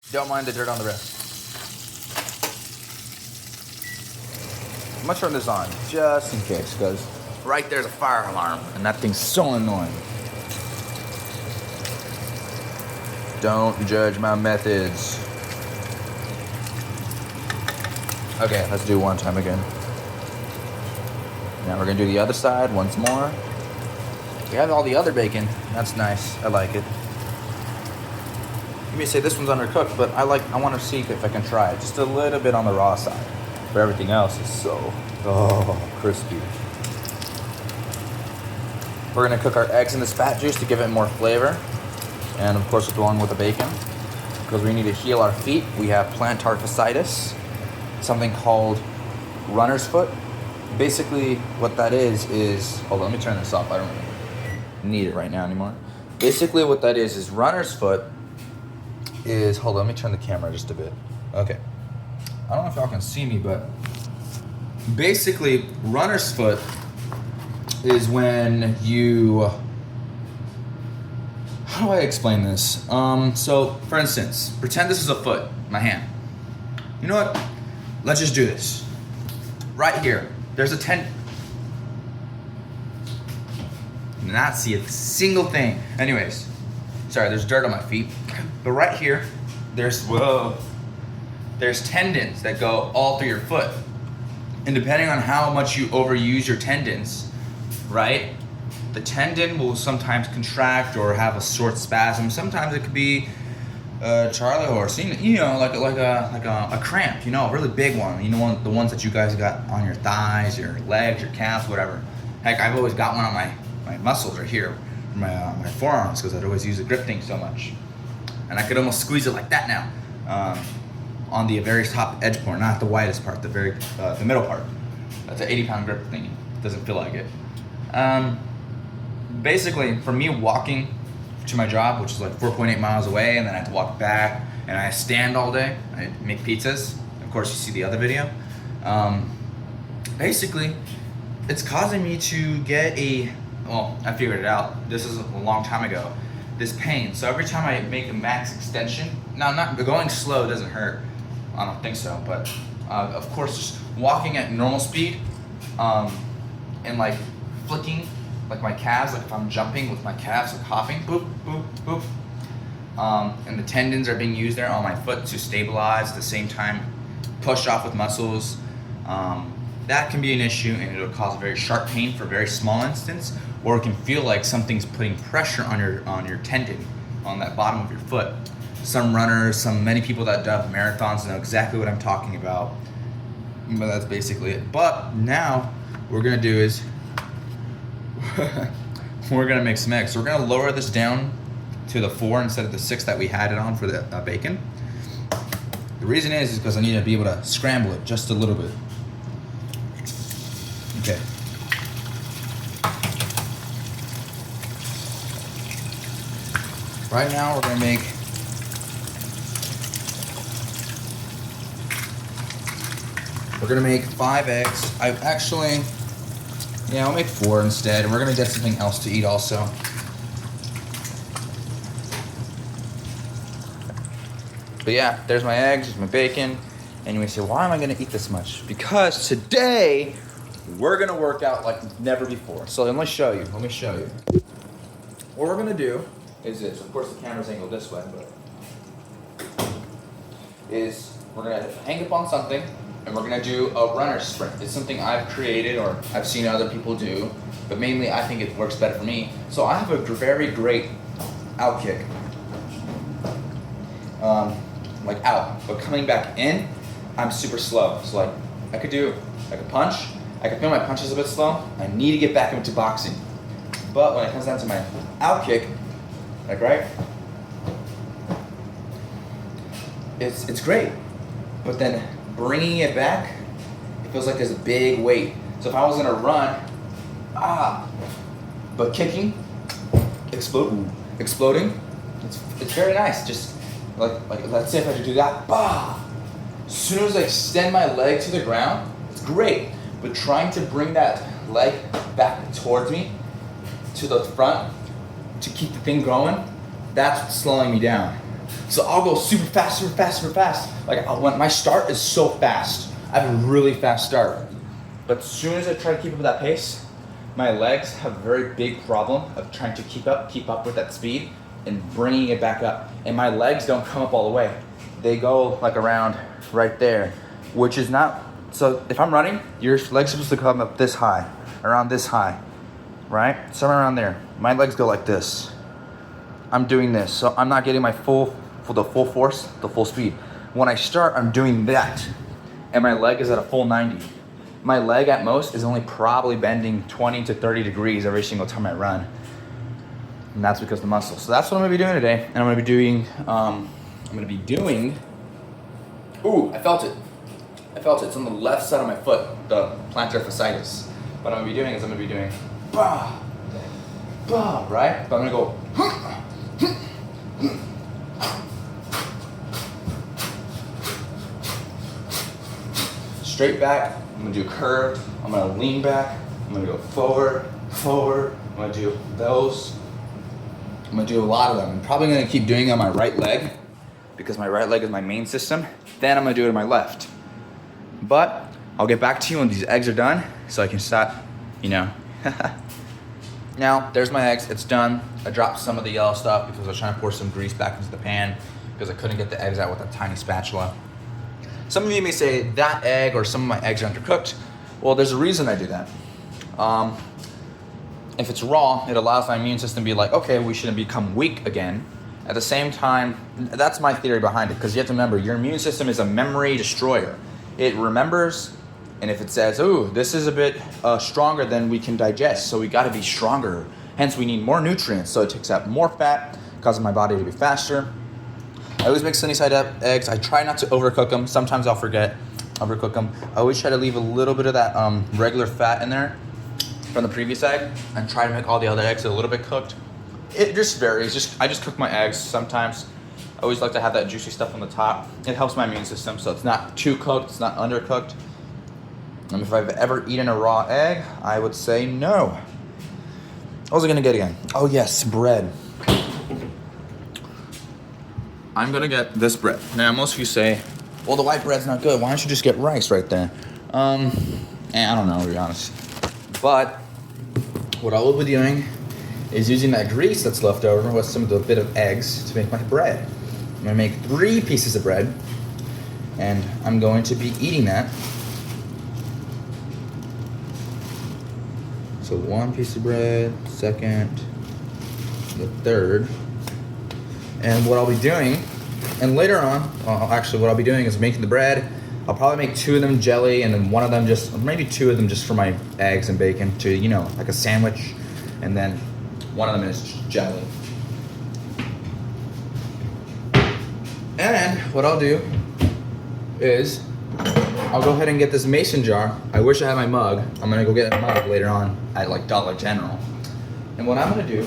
Don't mind the dirt on the wrist. I'm gonna turn this on just in case, because right there's a fire alarm, and that thing's so annoying. Don't judge my methods. Okay, let's do one time again. Now we're gonna do the other side once more. We have all the other bacon. That's nice. I like it. You may say this one's undercooked, but I want to see if I can try it just a little bit on the raw side. But everything else is so crispy. We're gonna cook our eggs in this fat juice to give it more flavor, and of course along with the bacon, because we need to heal our feet. We have plantar fasciitis, something called runner's foot. Basically, what that is hold on, let me turn this off. I don't need it right now anymore. Basically, what that is runner's foot is, hold on, let me turn the camera just a bit. Okay. I don't know if y'all can see me, but basically, runner's foot is when you, how do I explain this? So, for instance, pretend this is a foot, my hand. You know what? Let's just do this. Right here, there's a not see a single thing. Anyways, sorry, there's dirt on my feet. But right here, there's tendons that go all through your foot. And depending on how much you overuse your tendons, right? The tendon will sometimes contract or have a short spasm. Sometimes it could be Charlie horse, you know, like a cramp, you know, a really big one. You know, the ones that you guys got on your thighs, your legs, your calves, whatever. Heck, I've always got one on my muscles right here, my forearms, because I'd always use the grip thing so much. And I could almost squeeze it like that now, on the very top edge part, not the widest part, the middle part. That's an 80-pound grip thingy. Doesn't feel like it. Basically, for me walking to my job, which is like 4.8 miles away, and then I have to walk back, and I stand all day. I make pizzas. Of course, you see the other video. Basically, it's causing me to get I figured it out. This is a long time ago. This pain. So every time I make a max extension, now not going slow doesn't hurt. I don't think so, but of course, just walking at normal speed, and like flicking, like my calves, like if I'm jumping with my calves, like hopping, boop, boop, boop. And the tendons are being used there on my foot to stabilize, at the same time push off with muscles. That can be an issue, and it'll cause very sharp pain for a very small instance, or it can feel like something's putting pressure on your tendon, on that bottom of your foot. Some runners, many people that do marathons know exactly what I'm talking about, but that's basically it. But now, what we're gonna do is, we're gonna make some eggs. So we're gonna lower this down to the 4 instead of the 6 that we had it on for the bacon. The reason is because I need to be able to scramble it just a little bit. Okay. Right now we're gonna make We're gonna make 5 eggs. I'll make 4 instead, and we're gonna get something else to eat also. But yeah, there's my eggs, there's my bacon, and you may say, why am I gonna eat this much? Because today, we're gonna work out like never before. So let me show you. What we're gonna do is this. Of course, the camera's angled this way, but we're gonna hang up on something, and we're gonna do a runner sprint. It's something I've created or I've seen other people do, but mainly I think it works better for me. So I have a very great out kick, like out, but coming back in, I'm super slow. So like I could do like a punch. I can feel my punches a bit slow. I need to get back into boxing. But when it comes down to my out kick, like right, it's great. But then bringing it back, it feels like there's a big weight. So if I was gonna run, but kicking, exploding, it's very nice. Just like let's say if I could do that, as soon as I extend my leg to the ground, it's great. But trying to bring that leg back towards me, to the front, to keep the thing going, that's what's slowing me down. So I'll go super fast, super fast, super fast. Like when my start is so fast, I have a really fast start. But as soon as I try to keep up with that pace, my legs have a very big problem of trying to keep up with that speed and bringing it back up. And my legs don't come up all the way. They go like around right there, which is not, so if I'm running, your legs are supposed to come up this high, around this high, right? Somewhere around there. My legs go like this. I'm doing this, so I'm not getting the full force, the full speed. When I start, I'm doing that, and my leg is at a full 90. My leg at most is only probably bending 20 to 30 degrees every single time I run. And that's because of the muscle. So that's what I'm gonna be doing today. And I'm gonna be doing, ooh, I felt it. It's on the left side of my foot, the plantar fasciitis. What I'm gonna be doing is bah, bah, right? But I'm gonna go, straight back. I'm gonna do curved. I'm gonna lean back. I'm gonna go forward, forward. I'm gonna do those. I'm gonna do a lot of them. I'm probably gonna keep doing it on my right leg because my right leg is my main system. Then I'm gonna do it on my left. But I'll get back to you when these eggs are done so I can start, Now, there's my eggs, it's done. I dropped some of the yellow stuff because I was trying to pour some grease back into the pan because I couldn't get the eggs out with a tiny spatula. Some of you may say that egg or some of my eggs are undercooked. Well, there's a reason I do that. If it's raw, it allows my immune system to be like, okay, we shouldn't become weak again. At the same time, that's my theory behind it, because you have to remember, your immune system is a memory destroyer. It remembers, and if it says, ooh, this is a bit stronger than we can digest, so we gotta be stronger. Hence, we need more nutrients, so it takes out more fat, causing my body to be faster. I always make sunny side up eggs. I try not to overcook them. Sometimes I'll forget, overcook them. I always try to leave a little bit of that regular fat in there from the previous egg and try to make all the other eggs a little bit cooked. It just varies. I just cook my eggs sometimes. I always like to have that juicy stuff on the top. It helps my immune system, so it's not too cooked, it's not undercooked. And if I've ever eaten a raw egg, I would say no. What was I gonna get again? Oh yes, bread. I'm gonna get this bread. Now, most of you say, well, the white bread's not good. Why don't you just get rice right there? I don't know, to be honest. But what I will be doing is using that grease that's left over with some of the bit of eggs to make my bread. I'm gonna make 3 pieces of bread, and I'm going to be eating that. So 1 piece of bread, second, the third. And what I'll be doing, and later on, what I'll be doing is making the bread. I'll probably make 2 of them jelly, and then 1 of them maybe 2 of them just for my eggs and bacon to, like a sandwich. And then 1 of them is jelly. And what I'll do is, I'll go ahead and get this mason jar. I wish I had my mug. I'm gonna go get a mug later on at like Dollar General. And what I'm gonna do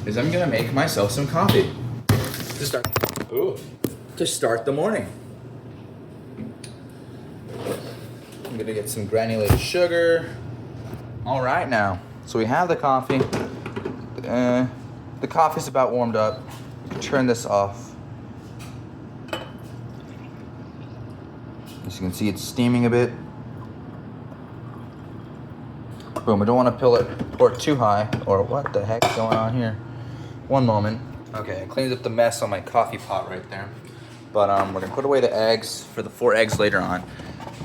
is I'm gonna make myself some coffee to start the morning. I'm gonna get some granulated sugar. All right now, so we have the coffee. The coffee's about warmed up. Turn this off. As you can see, it's steaming a bit. Boom, I don't want to pour it too high, or what the heck is going on here? One moment. Okay, I cleaned up the mess on my coffee pot right there. But we're gonna put away the eggs for the 4 eggs later on.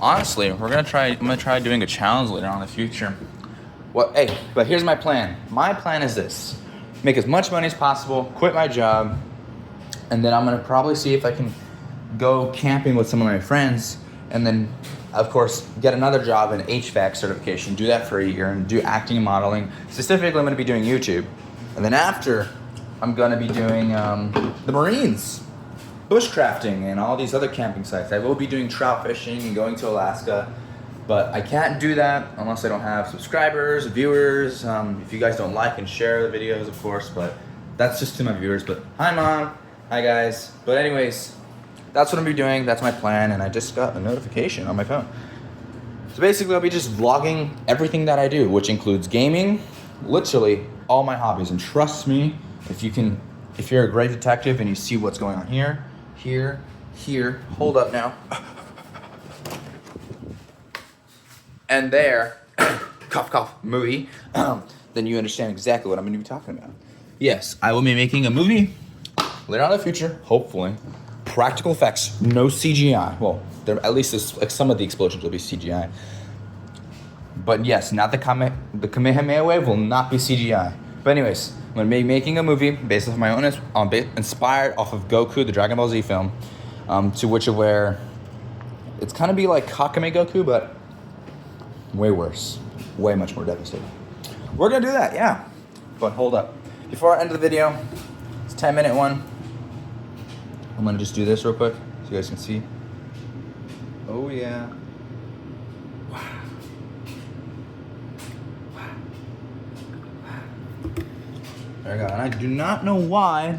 Honestly, I'm gonna try doing a challenge later on in the future. But here's my plan. My plan is this: make as much money as possible, quit my job, and then I'm gonna probably see if I can go camping with some of my friends, and then of course get another job in HVAC certification, do that for a year, and do acting and modeling. Specifically, I'm gonna be doing YouTube. And then after, I'm gonna be doing the Marines, bushcrafting, and all these other camping sites. I will be doing trout fishing and going to Alaska, but I can't do that unless I don't have subscribers, viewers. If you guys don't like and share the videos, of course, but that's just to my viewers. But hi mom, hi guys. But anyways, that's what I'm gonna be doing, that's my plan, and I just got a notification on my phone. So basically I'll be just vlogging everything that I do, which includes gaming, literally all my hobbies. And trust me, if you can if you're a great detective and you see what's going on here, here, here, hold up now, and there, cough, cough, movie, then you understand exactly what I'm gonna be talking about. Yes, I will be making a movie later on in the future, hopefully. Practical effects, no CGI. Well, at least like some of the explosions will be CGI. But yes, not the Kamehameha wave will not be CGI. But anyways, I'm gonna be making a movie based off my own, inspired off of Goku, the Dragon Ball Z film, to which of where it's kind of be like Hakame Goku, but way worse, way much more devastating. We're gonna do that, yeah. But hold up, before I end the video, it's a 10-minute one. I'm gonna just do this real quick so you guys can see. Oh yeah. There we go. And I do not know why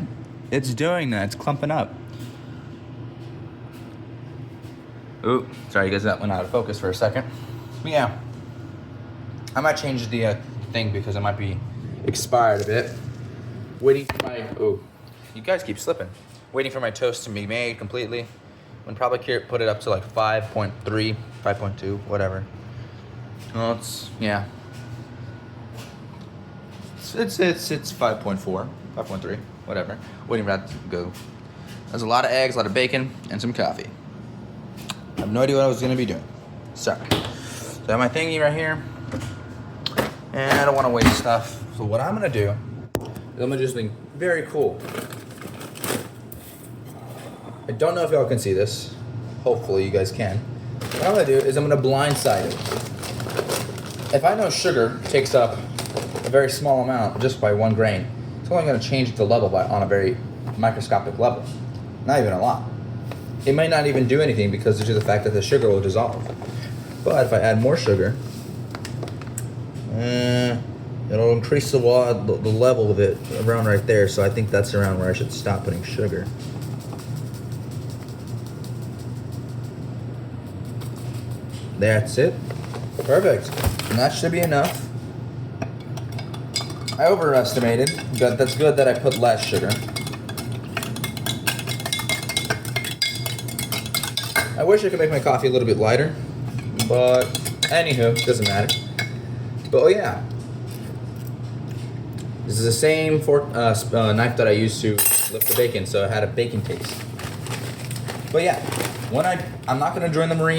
it's doing that. It's clumping up. Ooh, sorry, you guys, that went out of focus for a second. But yeah, I might change the thing because it might be expired a bit. Waiting for my, ooh, you guys keep slipping. Waiting for my toast to be made completely. I'm probably put it up to like 5.3, 5.2, whatever. Well, it's, yeah. It's 5.4, 5.3, whatever. Waiting for that to go. There's a lot of eggs, a lot of bacon, and some coffee. I have no idea what I was gonna be doing. Sorry. So I have my thingy right here. And I don't wanna waste stuff. So what I'm gonna do is I'm gonna do something very cool. I don't know if y'all can see this. Hopefully you guys can. What I'm gonna do is I'm gonna blindside it. If I know sugar takes up a very small amount just by 1 grain, it's only gonna change the level on a very microscopic level. Not even a lot. It might not even do anything because due to the fact that the sugar will dissolve. But if I add more sugar, it'll increase the level of it around right there. So I think that's around where I should stop putting sugar. That's it. Perfect. And that should be enough. I overestimated, but that's good that I put less sugar. I wish I could make my coffee a little bit lighter, but anywho, doesn't matter. But oh yeah, this is the same knife that I used to lift the bacon, so it had a bacon taste. But yeah, I'm not gonna join the Marines.